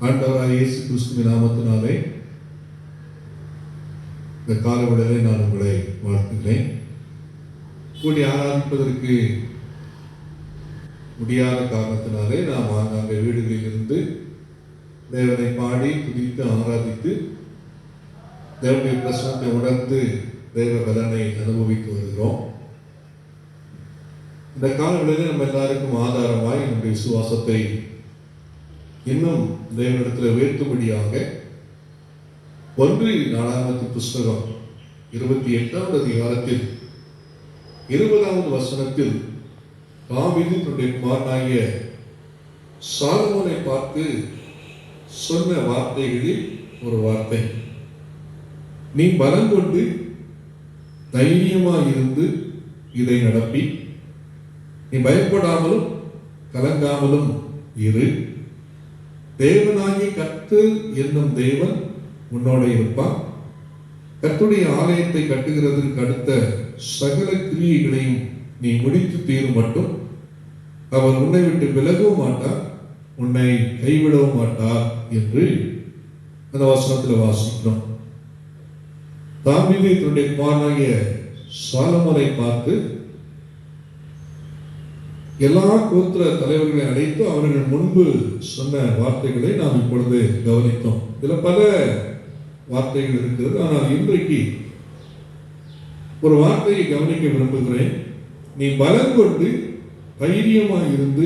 ஆண்டவராகிய இயேசு கிறிஸ்துவின் நாமத்தினாலே இந்த காலவெளியிலே நான் உங்களை வாழ்த்துகிறேன். கூடி ஆராதிப்பதற்கு முடியாத காரணத்தினாலே நாம் ஆங்காங்கே வீடுகளில் இருந்து தேவனை பாடி துதித்து ஆராதித்து தேவனுடைய பிரசனத்தை உணர்ந்து தேவ பலனை அனுபவித்து வருகிறோம். இந்த காலவெளியிலே நம்ம எல்லாருக்கும் ஆதாரமாய் நம்முடைய விசுவாசத்தை இன்னும் தேவனிடத்தில் உயர்த்தும்படியாக 1 நாளாகமத்து புஸ்தகம் 28வது அதிகாரத்தில் 20வது வசனத்தில் தாவீது தன்னுடைய குமாரனாகிய சாலமோனை பார்த்து சொன்ன வார்த்தைகளில் ஒரு வார்த்தை, நீ பலம் கொண்டு தைரியமாயிருந்து இதை நடப்பி, நீ பயப்படாமலும் கலங்காமலும் இரு, தேவனாகிய கர்த்தர் என்னும் தேவன் உன்னோட இருப்பான். கர்த்தருடைய ஆலயத்தை கட்டுகிறதற்கு அடுத்த சகல கிரியைகளையும் நீ முடித்து தீரும் மட்டும் அவர் உன்னை விட்டு விலகவும் மாட்டார், உன்னை கைவிடவும் மாட்டார் என்று அந்த வசனத்தில் வாசிக்கிறோம். தாவீது தன்னுடைய குமாரனாகிய சாலமோனை பார்த்து எல்லா கோத்திர தலைவர்களை அழைத்து அவர்கள் முன்பு சொன்ன வார்த்தைகளை நாம் இப்பொழுது கவனித்தோம். இதில் பல வார்த்தைகள் இருக்கிறது. ஆனால் இன்றைக்கு ஒரு வார்த்தையை கவனிக்க விரும்புகிறேன். நீ பலம் கொண்டு தைரியமாயிருந்து,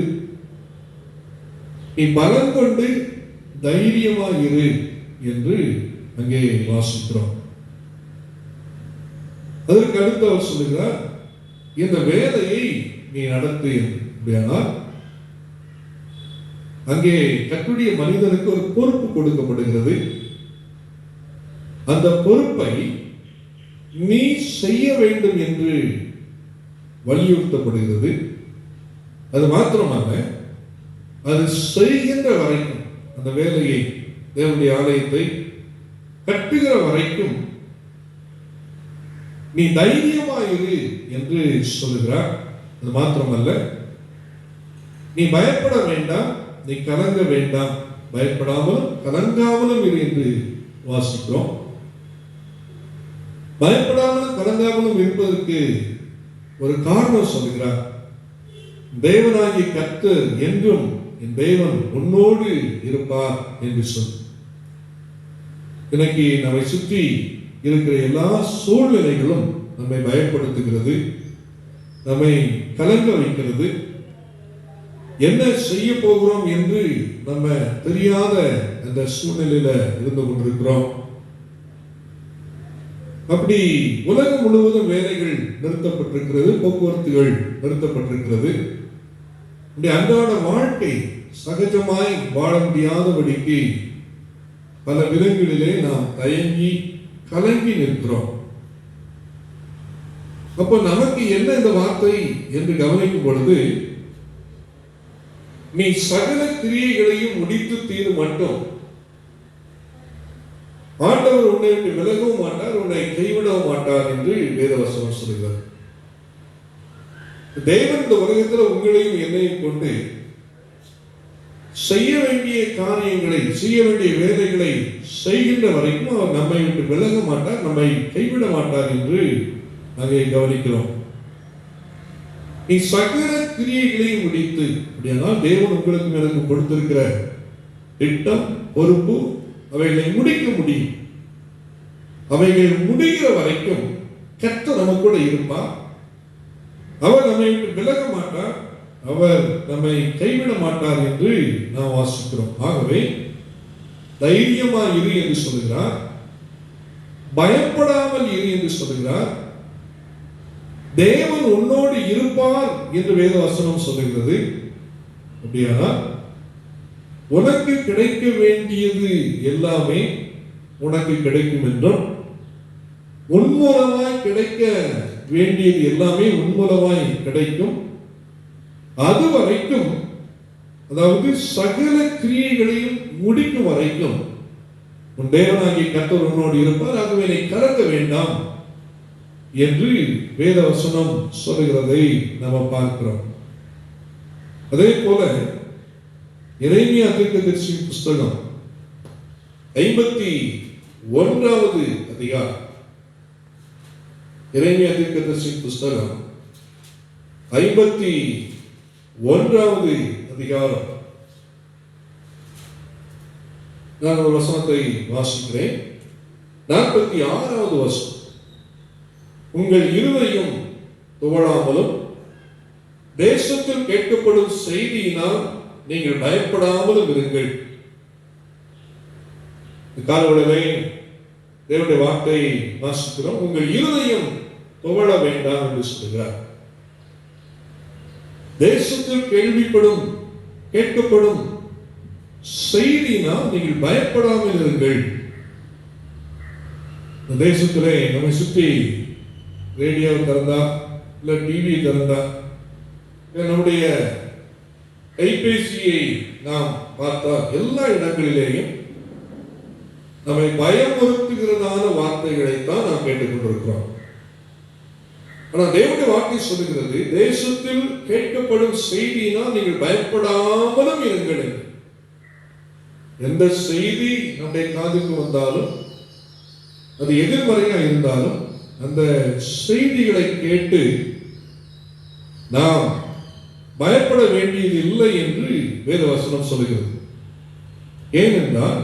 நீ பலம் கொண்டு தைரியமாயிரு என்று அங்கே வாசிக்கிறோம். அதற்கு அடுத்து அவர் சொல்லுகிறார், இந்த வேலையை நீ நடத்து. அங்கே கர்த்தருடைய மனிதனுக்கு ஒரு பொறுப்பு கொடுக்கப்படுகிறது. அந்த பொறுப்பை நீ செய்ய வேண்டும் என்று வலியுறுத்தப்படுகிறது. அது மாத்திரமல்ல, அது செய்கின்ற வரைக்கும், அந்த வேலையை தேவனுடைய ஆலயத்தை கட்டுகிற வரைக்கும் நீ தைரியமாயிரு என்று சொல்லுகிறார். அது மாத்திரமல்ல, நீ பயப்பட வேண்டாம், நீ கலங்க வேண்டாம், பயப்படாமலும் கலங்காமலும் இரு என்று வாசிக்கிறோம். பயப்படாமலும் கலங்காமலும் இருப்பதற்கு ஒரு காரணம் சொல்கிறார். தேவனாகிய கர்த்தர் என்றும் என் தேவன் உன்னோடு இருப்பார் என்று சொல். இன்னைக்கு நம்மை சுற்றி இருக்கிற எல்லா சூழ்நிலைகளும் நம்மை பயப்படுத்துகிறது, நம்மை கலங்க வைக்கிறது. என்ன செய்ய போகிறோம் என்று நம்ம தெரியாத அந்த சூழ்நிலையில இருந்து கொண்டிருக்கிறோம். அப்படி உலகம் முழுவதும் வேலைகள் நிறுத்தப்பட்டிருக்கிறது, போக்குவரத்துகள் நிறுத்தப்பட்டிருக்கிறது. அன்றாட வாழ்க்கை சகஜமாய் வாழ முடியாதபடிக்கு பல விதங்களிலே நாம் தயங்கி கலங்கி நிற்கிறோம். அப்போ நமக்கு என்ன இந்த வார்த்தை என்று கவனிக்கும் பொழுது, நீ சகல கிரியைகளையும் முடித்து தீரும் மட்டும் ஆண்டவர் உன்னை விட்டு விலகவும் மாட்டார், உன்னை கைவிடவும் மாட்டார் என்று வேதவசனம் சொல்கிறார். தேவன் இந்த உலகத்தில் உங்களையும் என்னையும் கொண்டு செய்ய வேண்டிய காரியங்களை, செய்ய வேண்டிய வேலைகளை செய்கின்ற வரைக்கும் அவர் நம்மை விட்டு விலக மாட்டார், நம்மை கைவிட மாட்டார் என்று அங்கே கவனிக்கிறோம். நீ சகல கிரியைகளையும் முடித்து, அப்படியானால் தேவன் உங்களுக்கு எனக்கு கொடுத்திருக்கிற திட்டம், பொறுப்பு, அவைகளை முடிக்க முடியும். அவைகள் முடிகிற வரைக்கும் கர்த்தர் நம்ம கூட இருப்பார். அவர் நம்மை விட்டு விலக மாட்டார், அவர் நம்மை கைவிட மாட்டார் என்று நாம் வாசிக்கிறோம். ஆகவே தைரியமா இரு என்று சொல்கிறார், பயப்படாமல் இரு என்று சொல்கிறார். தேவன் உன்னோடு இருப்பார் என்று வேதவசனம் சொல்லுகிறது. அப்படியானால் உனக்கு கிடைக்க வேண்டியது எல்லாமே உனக்கு கிடைக்கும் என்றும், உன்மூலமாய் கிடைக்க வேண்டியது எல்லாமே உன்மூலமாய் கிடைக்கும். அது வரைக்கும், அதாவது சகல கிரியைகளையும் முடிக்கும் வரைக்கும் உன் தேவனாகிய கர்த்தர் உன்னோடு இருப்பார். ஆகவே நீ கலங்க வேண்டாம் என்று வேதவசனம் சொல்லுகிறதை நாம் பார்க்கிறோம். அதே போல எரேமியா தீர்க்கதரிசியின் புஸ்தகம் 51வது அதிகாரம், எரேமியா தீர்க்கதரிசியின் புஸ்தகம் 51வது அதிகாரம். நான் ஒரு வசனத்தை வாசிக்கிறேன். 46வது வசனம். உங்கள் இருதயம் துவளாமலும் தேசத்தில் கேட்கப்படும் செய்தியினால் நீங்கள் பயப்படாமலும் இருங்கள். காலவளவை தேவனுடைய வார்த்தை வாசிக்கிறோம். உங்கள் இருதயம் துவள வேண்டாம் என்று சொல்கிறார். தேசத்தில் கேட்கப்படும் செய்தியினால் நீங்கள் பயப்படாமல் இருங்கள். தேசத்திலே நம்மை சுற்றி ரேடியோ திறந்தா, இல்ல டிவி திறந்தா, நம்முடைய கைபேசியை நாம் பார்த்தா, எல்லா இடங்களிலேயும் நம்மை பயமுறுத்துகிறதான வார்த்தைகளை தான் நாம் கேட்டுக்கொண்டிருக்கிறோம். ஆனால் தேவனுடைய வார்த்தை சொல்லுகிறது, தேசத்தில் கேட்கப்படும் செய்தியினால் நீங்கள் பயப்படாமலும் இருங்கள். எந்த செய்தி நம்முடைய காதுக்கு வந்தாலும், அது எதிர்மறையா இருந்தாலும், அந்த செய்திகளை கேட்டு நாம் பயப்பட வேண்டியது இல்லை என்று வேதவசனம் சொல்லுகிறது. ஏனென்றால்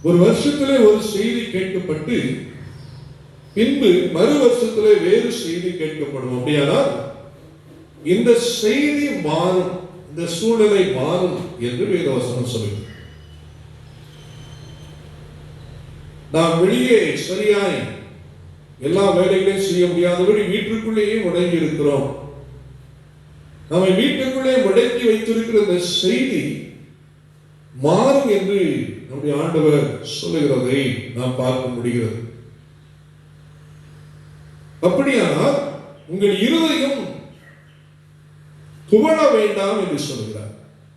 ஒரு வருஷத்திலே ஒரு செய்தி கேட்கப்பட்டு பின்பு மறு வருஷத்திலே வேறு செய்தி கேட்கப்படும். அப்படியானால் இந்த செய்தி மாறும், இந்த சூழ்நிலை மாறும் என்று வேதவசனம் சொல்லுகிறது. நாம் வெளியே சரியாய் எல்லா வேலைகளையும் செய்ய முடியாதபடி வீட்டுக்குள்ளேயே முடங்கி இருக்கிறோம். நம்மை வீட்டுக்குள்ளே முடக்கி வைத்திருக்கிற இந்த செய்தி மாறும் என்று நம்முடைய ஆண்டவர் சொல்லுகிறதை நாம் பார்க்க முடிகிறது. அப்படியானால் உங்கள் இருதயம் துவள வேண்டாம் என்று சொல்கிறார்.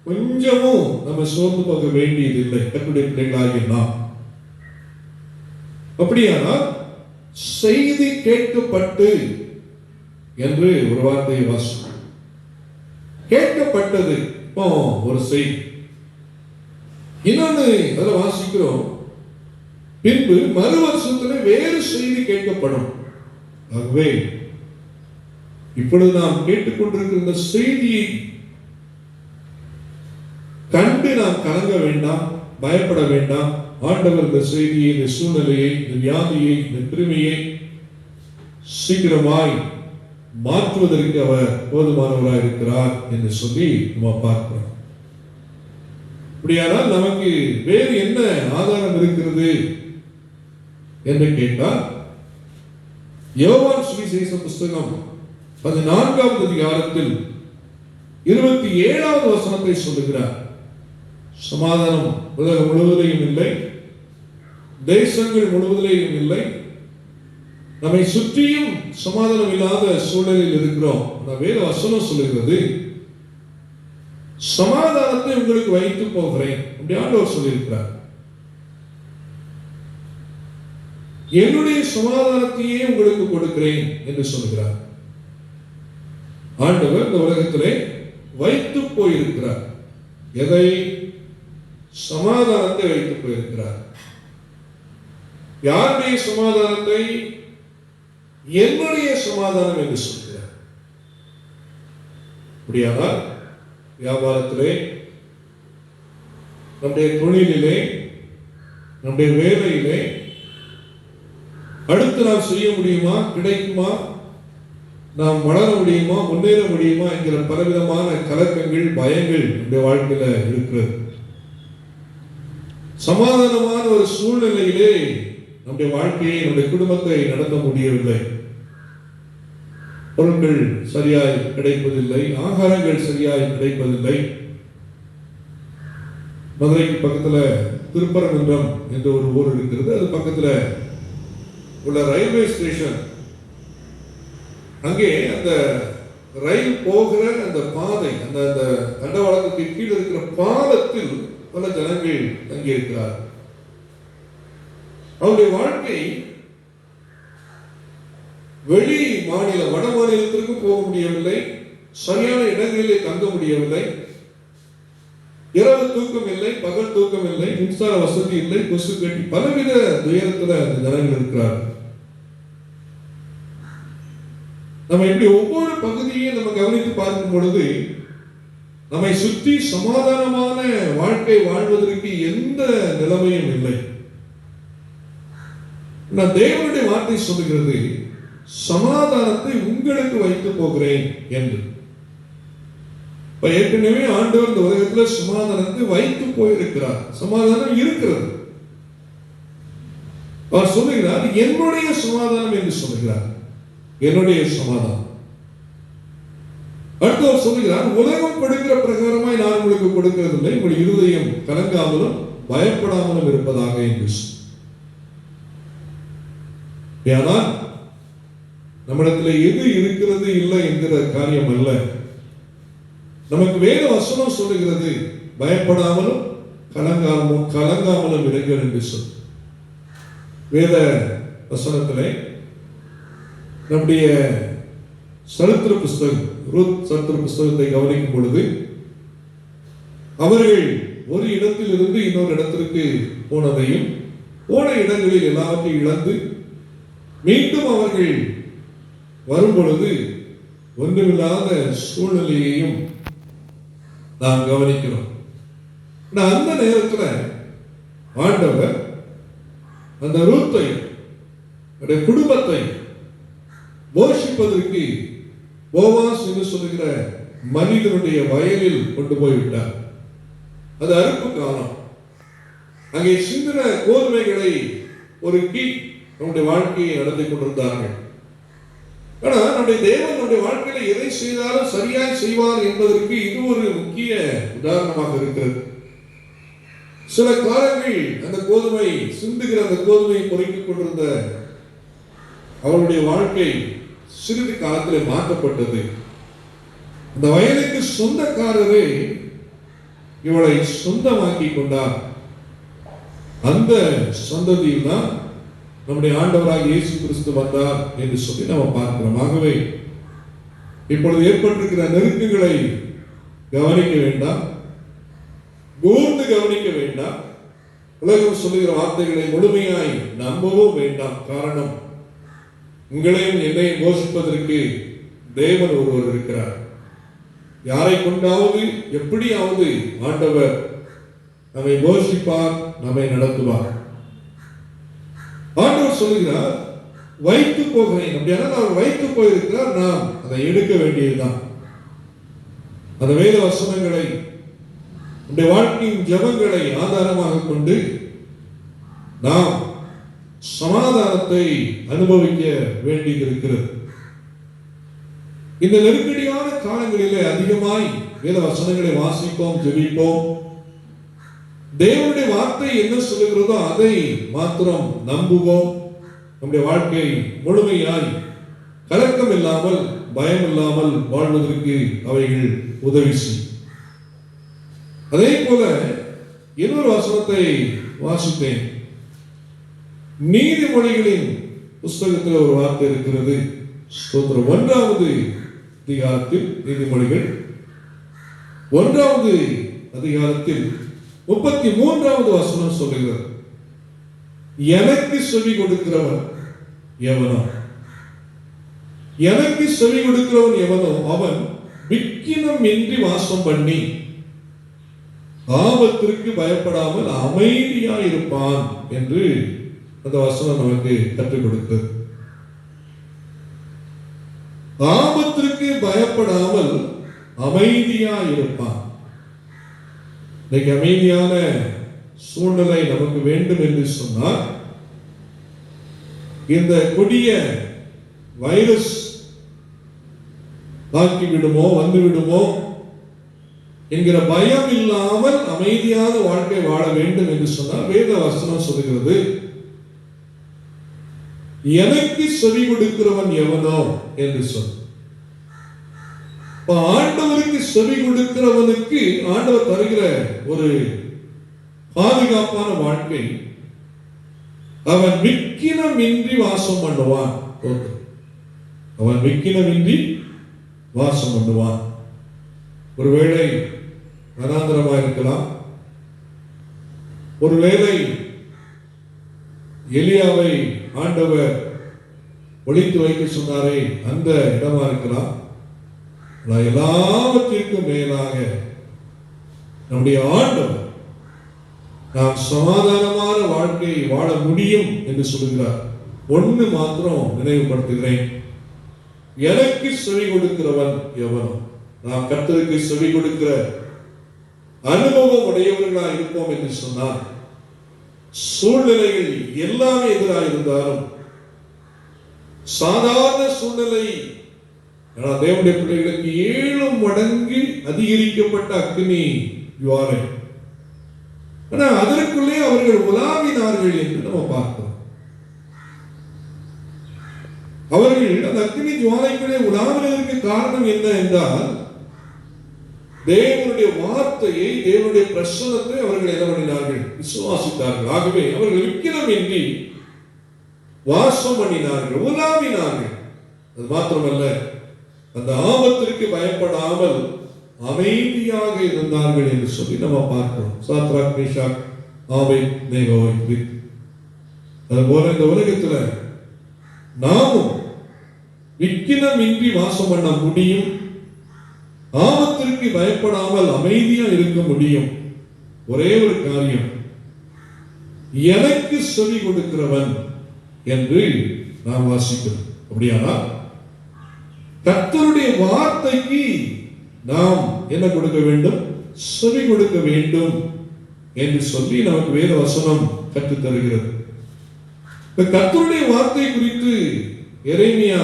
கொஞ்சமும் நம்ம சோர்ந்து போக வேண்டியதில்லை கர்த்தருடைய பிள்ளைகளாகிய நாம். அப்படியானால் செய்தி கேட்கப்பட்டு என்று ஒரு வார்த்தையை வாசிக்கிறோம். கேட்கப்பட்டது இப்போ ஒரு செய்தி. இன்னொன்று அதை வாசிக்கிறோம், பின்பு மறு வருஷத்துல வேறு செய்தி கேட்கப்படும். ஆகவே இப்பொழுது நாம் கேட்டுக்கொண்டிருக்கிற இந்த செய்தியை கண்டு நாம் கலங்க வேண்டாம், பயப்பட வேண்டாம். ஆண்டவர் இந்த செய்தியை, இந்த சூழ்நிலையை, இந்த வியாதியை, இந்த கிருமியை சீக்கிரமாய் மாற்றுவதற்கு அவர் போதுமானவராக இருக்கிறார் என்று சொல்லி நம்ம பார்க்கிறோம். அப்படியானால் நமக்கு வேறு என்ன ஆதாரம் இருக்கிறது என்று கேட்டால், யோவான் சுவிசேஷ புஸ்தகம் 14வது அதிகாரத்தில் 27வது வசனத்தை சொல்லுகிறார். சமாதானம் உலகம் முழுவதிலும் இல்லை, தேசங்கள் முழுவதிலும் இல்லை, நம்மை சுற்றியும் சமாதானம் இல்லாத சூழலில் இருக்கிறோம். வேத வசனம் சொல்லுகிறது, சமாதானத்தை உங்களுக்கு வைத்து போகிறேன் அப்படி ஆண்டவர் சொல்லியிருக்கிறார். என்னுடைய சமாதானத்தையே உங்களுக்கு கொடுக்கிறேன் என்று சொல்கிறார். ஆண்டவர் இந்த உலகத்திலே வைத்து போயிருக்கிறார். எதை? சமாதானத்தை வைத்து போயிருக்கிறார். யாருடைய சமாதானத்தை? என்னுடைய சமாதானம் என்று சொல்கிறார். அப்படியானால் வியாபாரத்திலே, நம்முடைய தொழிலிலே, நம்முடைய வேலையிலே அடுத்து நாம் செய்ய முடியுமா, கிடைக்குமா, நாம் வளர முடியுமா, முன்னேற முடியுமா என்கிற பலவிதமான கலக்கங்கள், பயங்கள் நம்முடைய வாழ்க்கையில இருக்கிறது. சமாதானமான ஒரு சூழ்நிலையிலே நம்முடைய வாழ்க்கையை, நம்முடைய குடும்பத்தை நடத்த முடியவில்லை. பொருட்கள் சரியாய் கிடைப்பதில்லை, ஆகாரங்கள் சரியாய் கிடைப்பதில்லை. மதுரைக்கு பக்கத்துல திருப்பரங்குன்றம் என்ற ஒரு ஊர் இருக்கிறது. அது பக்கத்துல உள்ள ரயில்வே ஸ்டேஷன், அங்கே அந்த ரயில் போகிற அந்த பாதை, அந்த தண்டவாளத்துக்கு கீழே இருக்கிற பாலத்தில் பல ஜனங்கள் தங்கி இருக்கிறார். அவருடைய வாழ்க்கை வெளி மாநிலம், வட மாநிலத்திற்கு போக முடியவில்லை, சரியான இடங்களிலே தங்க முடியவில்லை. இரவு தூக்கம் இல்லை, பகல் தூக்கம் இல்லை, மின்சார வசதி இல்லை, கொசு கட்டி, பலவித துயரத்துல அந்த ஜனங்கள் இருக்கிறார்கள். நம்ம இப்படி ஒவ்வொரு பகுதியையும் நம்ம கவனித்து பார்க்கும் பொழுது நம்மை சுற்றி சமாதானமான வாழ்க்கை வாழ்வதற்கு எந்த நிலைமையும் இல்லை. நான் தேவனுடைய வார்த்தை சொல்லுகிறது, சமாதானத்தை உங்களுக்கு வைத்து போகிறேன் என்று. ஏற்கனவே ஆண்டவர் இந்த உலகத்தில் சமாதானத்தை வைத்து போயிருக்கிறார். சமாதானம் இருக்கிறது. அவர் சொல்லுகிறார், என்னுடைய சமாதானம் என்று சொல்லுகிறார். என்னுடைய சமாதானம். அடுத்து அவர் சொல்லுகிறார், உலகம் கொடுக்கிற பிரகாரமாய் நான் உங்களுக்கு கொடுக்கிறதில்லை, உங்கள் இருதயம் கலங்காமலும் பயப்படாமலும் இருப்பதாக என்று. ஆனால் நம்மிடத்தில் எது இருக்கிறது இல்லை என்கிற காரியம் அல்ல. நமக்கு வேத வசனம் சொல்லுகிறது, பயப்படாமலும் கலங்காமலும் இருங்கள் என்று சொல். வேத வசனத்திலே நம்முடைய சரித்திர புஸ்தகம், ரூத் சரித்திர புஸ்தகத்தை கவனிக்கும் பொழுது அவர்கள் ஒரு இடத்தில் இருந்து இன்னொரு இடத்திற்கு போனதையும், போன இடங்களில் எல்லாவற்றையும் இழந்து மீண்டும் அவர்கள் வரும் பொழுது ஒன்றுமில்லாத சூழ்நிலையையும் நாம் கவனிக்கிறோம். அந்த நேரத்தில் ஆண்டவர் அந்த ரூத்தை குடும்பத்தை போஷிப்பதற்கு போவாஸ் என்று சொல்லுகிற மனிதனுடைய வயலில் கொண்டு போய்விட்டார். அது அறுப்பு காலம். அங்கே சிந்தின கோதுமைகளை ஒரு நம்முடைய வாழ்க்கையை நடத்தி கொண்டிருந்தார்கள். ஆனால் நம்முடைய தேவன் நம்முடைய வாழ்க்கையில எதை செய்தாலும் சரியாய் செய்வார் என்பதற்கு இது ஒரு முக்கிய உதாரணமாக இருக்கிறது. சில காலங்கள் அந்த கோதுமை சிந்துகிற அந்த கோதுமையை பொறுக்கிக் கொண்டிருந்த அவருடைய வாழ்க்கை சிறிது காலத்தில் மாற்றப்பட்டது. அந்த வயலுக்கு சொந்தக்காரரே இவளை சொந்தமாக்கி கொண்டார். அந்த சந்ததியில் தான் நம்முடைய ஆண்டவராக இயேசு கிறிஸ்து வந்தார் என்று சொல்லி நாம் பார்க்கிறோம். ஆகவே இப்பொழுது ஏற்பட்டிருக்கிற நெருக்கங்களை கவனிக்க வேண்டாம், கூர்ந்து கவனிக்க வேண்டாம். உலகம் சொல்லுகிற வார்த்தைகளை முழுமையாய் நம்பவும் வேண்டாம். காரணம், உங்களையும் என்னையும் போஷிப்பதற்கு தேவன் ஒருவர் இருக்கிறார். யாரை கொண்டாவது எப்படியாவது ஆண்டவர் நம்மை போஷிப்பார், நம்மை நடத்துவார். ஆண்டவர் சொல்லுகிறார், வைத்து போகிறேன். அப்படியான அவர் வைத்து போயிருக்கிறார், நாம் அதை எடுக்க வேண்டியதுதான். அந்த வேத வசனங்களை, நம்முடைய வாழ்க்கையின் ஜெபங்களை ஆதாரமாக கொண்டு நாம் சமாதானத்தை அனுபவிக்க வேண்டியிருக்கிறது. இந்த நெருக்கடியான காலங்களிலே அதிகமாய் வேத வசனங்களை வாசிப்போம், ஜெபிப்போம். தேவனுடைய வார்த்தை என்ன சொல்லுகிறதோ அதை மாத்திரம் நம்புவோம். நம்முடைய வாழ்க்கை முழுமையாய் கலக்கம் இல்லாமல், பயம் இல்லாமல் வாழ்வதற்கு அவைகள் உதவி செய்யும். அதே போல இன்னொரு வசனத்தை வாசித்தேன். நீதிமொழிகளின் புஸ்தகத்தில் ஒரு வார்த்தை இருக்கிறது. 1வது அதிகாரத்தில், நீதிமொழிகள் 1வது அதிகாரத்தில் 33வது வசனம் சொல்லுகிறது, எனக்கு செவி கொடுக்கிறவன் எவனோ, எனக்கு செவி கொடுக்கிறவன் எவனோ அவன் விக்கினம் இன்றி வாசம் பண்ணி ஆபத்திற்கு பயப்படாமல் அமைதியாய் இருப்பான் என்று அந்த வசனம் நமக்கு கற்றுக் கொடுக்கிறது. ஆபத்திற்கு பயப்படாமல் அமைதியாய் இருப்பான். இன்னைக்கு அமைதியான சூழ்நிலை நமக்கு வேண்டும் என்று சொன்னால், இந்த கொடிய வைரஸ் தாக்கி விடுமோ, வந்து விடுமோ என்கிற பயம் இல்லாமல் அமைதியான வாழ்க்கை வாழ வேண்டும் என்று சொன்னால் வேத வசனம் சொல்லுகிறது, எனக்கு செவி கொடுக்கிறவன் எவனோ என்று சொல். ஆண்டவருக்கு செவி கொடுக்கிறவனுக்கு ஆண்டவர் தருகிற ஒரு பாதுகாப்பான வாழ்க்கை, அவன் விக்கினமின்றி வாசம் பண்ணுவான். அவன் விக்கினமின்றி வாசம் பண்ணுவான். ஒருவேளை வனாந்தரமாக இருக்கலாம், ஒருவேளை எலியாவை ஆண்டவர் ஒளித்து வைக்க சொன்னாரே அந்த இடமா இருக்கலாம். எல்லாவற்றிற்கும் மேலாக நம்முடைய ஆண்டவர் நாம் சமாதானமான வாழ்க்கையை வாழ முடியும் என்று சொல்லுகிறார். ஒன்று மாத்திரம் நினைவுபடுத்துகிறேன், எனக்கு செவி கொடுக்கிறவன் எவனோ. நாம் கர்த்தருக்கு செவி கொடுக்கிற அனுபவம் உடையவர்களாக இருப்போம் என்று சொன்னால், சூழ்நிலைகள் எல்லாமே எதிராக இருந்தாலும், சாதாரண சூழ்நிலை தேவனுடைய பிள்ளைகளுக்கு 7 மடங்கு அதிகரிக்கப்பட்ட அக்னி ஜுவாலை, ஆனா அதற்குள்ளே அவர்கள் உலாவினார்கள் என்று நம்ம பார்க்கிறோம். அவர்கள் அந்த அக்னி ஜுவாலைக்குள்ளே உலாவினதற்கு காரணம் என்ன என்றால், தேவனுடைய வார்த்தையை, தேவனுடைய பிரசன்னத்தை அவர்கள் என்ன பண்ணினார்கள்? விசுவாசித்தார்கள். ஆகவே அவர்கள் விக்கிரமின்றி வாசம் பண்ணினார்கள், உலாவினார்கள். அது மாத்திரமல்ல, அந்த ஆபத்திற்கு பயப்படாமல் அமைதியாக இருந்தார்கள் என்று சொல்லி நம்ம பார்க்கிறோம். சாத்ராக், மேஷாக், ஆபேத்நேகோவை குறித்து. அதுபோல இந்த உலகத்துல நாமும் விக்கிரமின்றி வாசம் பண்ண முடியும், ஆபத்திற்கு பயப்படாமல் அமைதியா இருக்க முடியும். ஒரே ஒரு காரியம், எனக்கு செவி கொடுக்கிறவன் என்று நாம் வாசிக்கிறோம். அப்படியானால் கர்த்தருடைய வார்த்தைக்கு நாம் என்ன கொடுக்க வேண்டும்? செவி கொடுக்க வேண்டும் என்று சொல்லி நமக்கு வேத வசனம் கற்றுத் தருகிறது. இந்த கர்த்தருடைய வார்த்தை குறித்து எரேமியா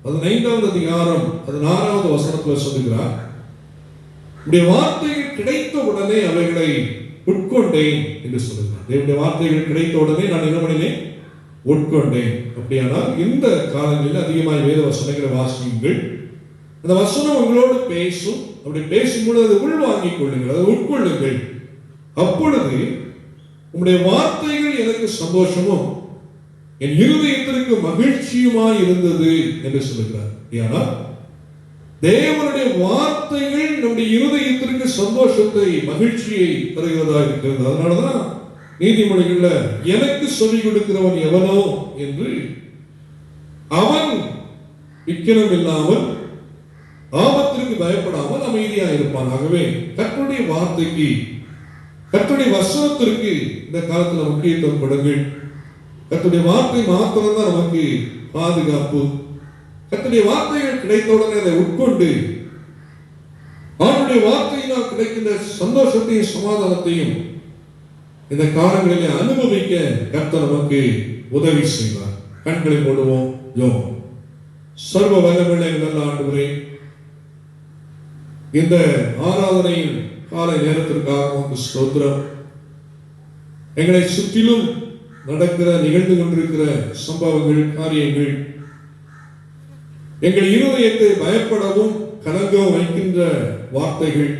15வது அதிகாரம் 16வது வசனத்தில் சொல்லுகிறார், உடைய வார்த்தைகள் கிடைத்த உடனே அவைகளை உட்கொண்டேன் என்று சொல்லுகிறார். தேவனுடைய வார்த்தைகள் கிடைத்த உடனே நான் என்ன பண்ணினேன்? உட்கொண்டேன். அப்படியானால் இந்த காலங்களில் அதிகமாக வேத வசனங்களை வாசியுங்கள். அந்த வசனம் உங்களோடு பேசும். அப்படி பேசும்போது அதை உள்வாங்கிக் கொள்ளுங்கள், அதை உட்கொள்ளுங்கள். அப்பொழுது உங்களுடைய வார்த்தைகள் எனக்கு சந்தோஷமும் என் இருதயத்திற்கு மகிழ்ச்சியுமாய் இருந்தது என்று சொல்லுகிறார். ஏன்னா தேவனுடைய வார்த்தைகள் நம்முடைய இருதயத்திற்கு சந்தோஷத்தை, மகிழ்ச்சியை தருகிறதா இருக்கிறது. அதனாலதான் நீதிமொழிகள்ல எனக்கு செவி கொடுக்கிறவன் எவனோ என்று, அவன் விக்கிரம் இல்லாமல் ஆபத்திற்கு பயப்படாமல் அமைதியா இருப்பான். ஆகவே கர்த்தருடைய வார்த்தைக்கு, கர்த்தருடைய வசனத்திற்கு இந்த காலத்துல முக்கியத்துவம் கொடுங்கள். கர்த்தருடைய வார்த்தை மாத்திரம்தான் நமக்கு பாதுகாப்பு. கர்த்தருடைய வார்த்தைகள் கிடைத்தவுடனே அதை உட்கொண்டு அவருடைய வார்த்தையினால் கிடைக்கின்ற சந்தோஷத்தையும் சமாதானத்தையும் இந்த காலங்களிலே அனுபவிக்க கர்த்தர் நமக்கு உதவி செய்வார். கண்களை போடுவோம், ஜெபம். சர்வ வல்லமையுள்ள நல்ல ஆண்டவரே, இந்த ஆராதனையின் காலை நேரத்திற்காக உமக்கு ஸ்தோத்திரம். எங்களை சுற்றிலும் நடக்கிற, நிகழ்ந்து கொண்டிருக்கிற சம்பவங்கள், காரியங்கள் எங்கள் இருதயத்தை பயப்படவும் கலங்கவும் வைக்கின்ற வார்த்தைகள்,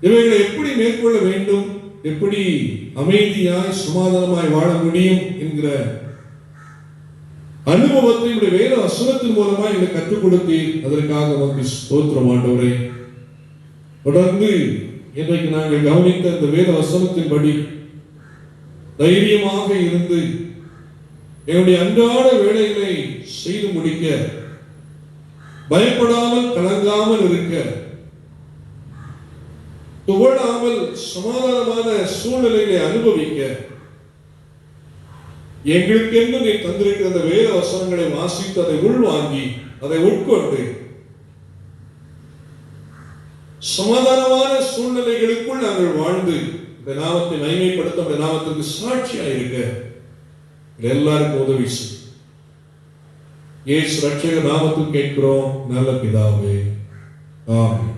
இவைகளை எப்படி மேற்கொள்ள வேண்டும், எப்படி அமைதியாய் சமாதானமாய் வாழ முடியும் என்கிற அனுபவத்தை உடைய வேத வசனத்தின் மூலமாக எங்களை கற்றுக் கொடுத்தீர். அதற்காக உமக்கு ஸ்தோத்திரம் ஆண்டவரே. தொடர்ந்து இன்றைக்கு நாங்கள் கவனித்த இந்த வேத வசனத்தின்படி தைரியமாக இருந்து எங்களுடைய அன்றாட வேலைகளை செய்து முடிக்க, பயப்படாமல் கலங்காமல் இருக்க, துவளாமல் சமாதானமான சூழ்நிலைகளை அனுபவிக்க எங்களுக்கென்று நீ தந்திருக்கிற அந்த வேத வசனங்களை வாசித்து அதை உள்வாங்கி அதை உட்கொண்டு சமாதானமான சூழ்நிலைகளுக்குள் நாங்கள் வாழ்ந்து இந்த நாமத்தை மகிமைப்படுத்த, இந்த நாமத்திற்கு சாட்சியாக இருக்க எல்லாருக்கும் உதவி செய்யும். இயேசு ரட்சகர் நாமத்தில் கேட்கிறோம் நல்ல பிதாவே, ஆமென்.